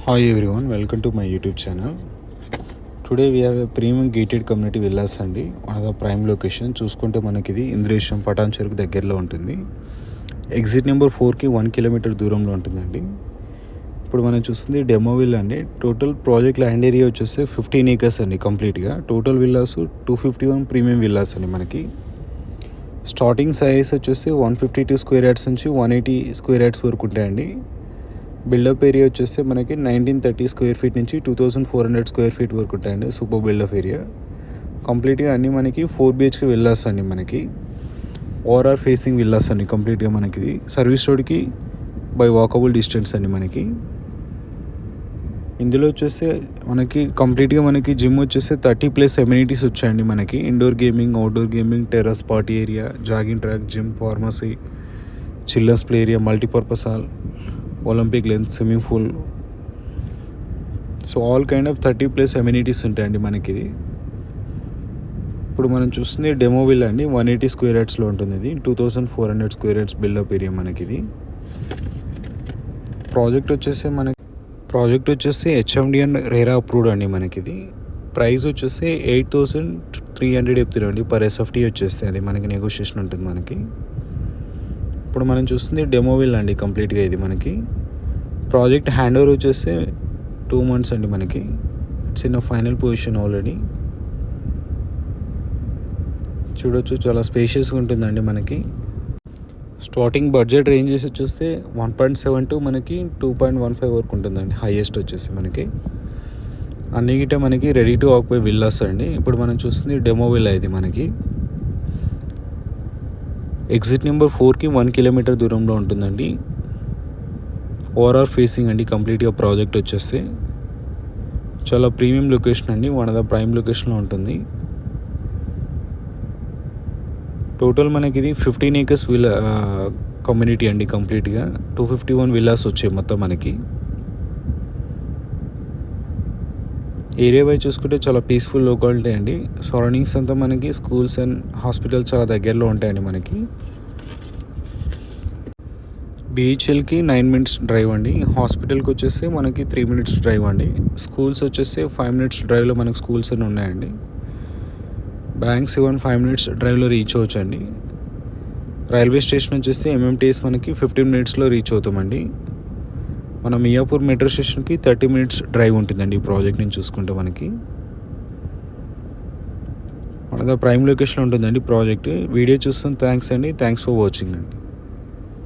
Hi everyone, welcome to my YouTube channel. Today we have a premium gated community villas అండి. One of the prime location చూసుకుంటే మనకి ఇది ఇంద్రేశం పటాన్ చెరుకు దగ్గరలో ఉంటుంది. ఎగ్జిట్ నెంబర్ 4కి 1 కిలోమీటర్ దూరంలో ఉంటుందండి. ఇప్పుడు మనం చూస్తుంది డెమో విల్లా అండి. టోటల్ ప్రాజెక్ట్ ల్యాండ్ ఏరియా వచ్చేసి 15 acres అండి కంప్లీట్గా. టోటల్ విల్లాస్ 251 ప్రీమియం విల్లాస్ అండి మనకి. స్టార్టింగ్ సైజ్ వచ్చేసి 152 స్క్వేర్ యార్డ్స్ నుంచి 180 స్క్వేర్ యార్డ్స్ వరకు ఉంటాయండి. బిల్డప్ ఏరియా వచ్చేస్తే మనకి 1930 స్క్వేర్ ఫీట్ నుంచి 2400 స్క్వేర్ ఫీట్ వరకు ఉంటాయండి. సూపర్ బిల్డప్ ఏరియా కంప్లీట్గా అన్నీ మనకి 4 BHK విల్లాస్ అండి. మనకి ఓఆర్ఆర్ ఫేసింగ్ విల్లాస్ అండి కంప్లీట్గా. మనకి సర్వీస్ రోడ్కి బై వాకబుల్ డిస్టెన్స్ అండి. మనకి ఇందులో వచ్చేసి మనకి కంప్లీట్గా మనకి జిమ్ వచ్చేసి 30+ ఎమ్యూనిటీస్ వచ్చాయండి. మనకి indoor gaming, outdoor gaming, terrace, party area, jogging track, gym, pharmacy, children's play area, multipurpose hall, olympic lens, swimming pool. So all kind of 30+ amenities ఉంటాయండి మనకి. ఇది ఇప్పుడు మనం చూస్తుంది డెమో విల్లా అండి. 180 స్క్వేర్ యార్డ్స్లో ఉంటుంది. ఇది 2400 స్క్వేర్ యార్డ్స్ బిల్డప్ ఏరియా మనకి. ఇది ప్రాజెక్ట్ వచ్చేసి హెచ్ఎండి అండ్ రేరా అప్రూవ్డ్ అండి మనకి. ఇది ప్రైస్ వచ్చేసి 8300 చెప్తున్నాండి పర్ SFT వచ్చేస్తే. అది మనకి నెగోషియేషన్ ఉంటుంది మనకి. ఇప్పుడు మనం చూస్తుంది డెమో విల్లా అండి కంప్లీట్గా. ఇది మనకి ప్రాజెక్ట్ హ్యాండ్ ఓవర్ వచ్చేసి 2 months అండి మనకి. It's in final position already. చూడొచ్చు చాలా స్పేషియస్గా ఉంటుందండి మనకి. స్టార్టింగ్ బడ్జెట్ రేంజెస్ వచ్చేస్తే 1.7 to మనకి 2.15 వరకు ఉంటుందండి. హైయెస్ట్ వచ్చేసి మనకి అన్ని గిట్ట మనకి రెడీ టు ఆక్యుపై విల్లాస్ అండి. ఇప్పుడు మనం చూస్తుంది డెమో విల్లా. ఇది మనకి ఎగ్జిట్ నెంబర్ 4కి 1 కిలోమీటర్ దూరంలో ఉంటుందండి. ఓఆర్ఆర్ ఫేసింగ్ అండి కంప్లీట్గా. ప్రాజెక్ట్ వచ్చేస్తే చాలా ప్రీమియం లొకేషన్ అండి. వన్ ఆఫ్ ద ప్రైమ్ లొకేషన్లో ఉంటుంది. టోటల్ మనకి ఇది 15 acres విల్లా కమ్యూనిటీ అండి కంప్లీట్గా. 251 విల్లాస్ వచ్చాయి మొత్తం మనకి. ఏరియా వైజ్ చూసుకుంటే చాలా పీస్ఫుల్ లొకాలిటీ అండి. సరౌండింగ్స్ అంతా మనకి స్కూల్స్ అండ్ హాస్పిటల్స్ చాలా దగ్గరలో ఉంటాయండి మనకి. BHLకి 9 minutes డ్రైవ్ అండి. హాస్పిటల్కి వచ్చేసి మనకి 3 minutes డ్రైవ్ అండి. స్కూల్స్ వచ్చేసి 5 minutes డ్రైవ్లో మనకి స్కూల్స్ అన్నీ ఉన్నాయండి. బ్యాంక్స్ ఈవెన్ 5 minutes డ్రైవ్లో రీచ్ అవ్వచ్చు అండి. రైల్వే స్టేషన్ వచ్చేసి MMTS మనకి 15 minutesలో రీచ్ అవుతామండి. మన మియాపూర్ మెట్రో స్టేషన్కి 30 minutes డ్రైవ్ ఉంటుందండి ఈ ప్రాజెక్ట్ నుంచి చూసుకుంటే మనకి. మన ప్రైమ్ లొకేషన్ ఉంటుందండి ప్రాజెక్ట్. వీడియో చూస్తాం. థ్యాంక్స్ అండి. థ్యాంక్స్ ఫర్ వాచింగ్ అండి.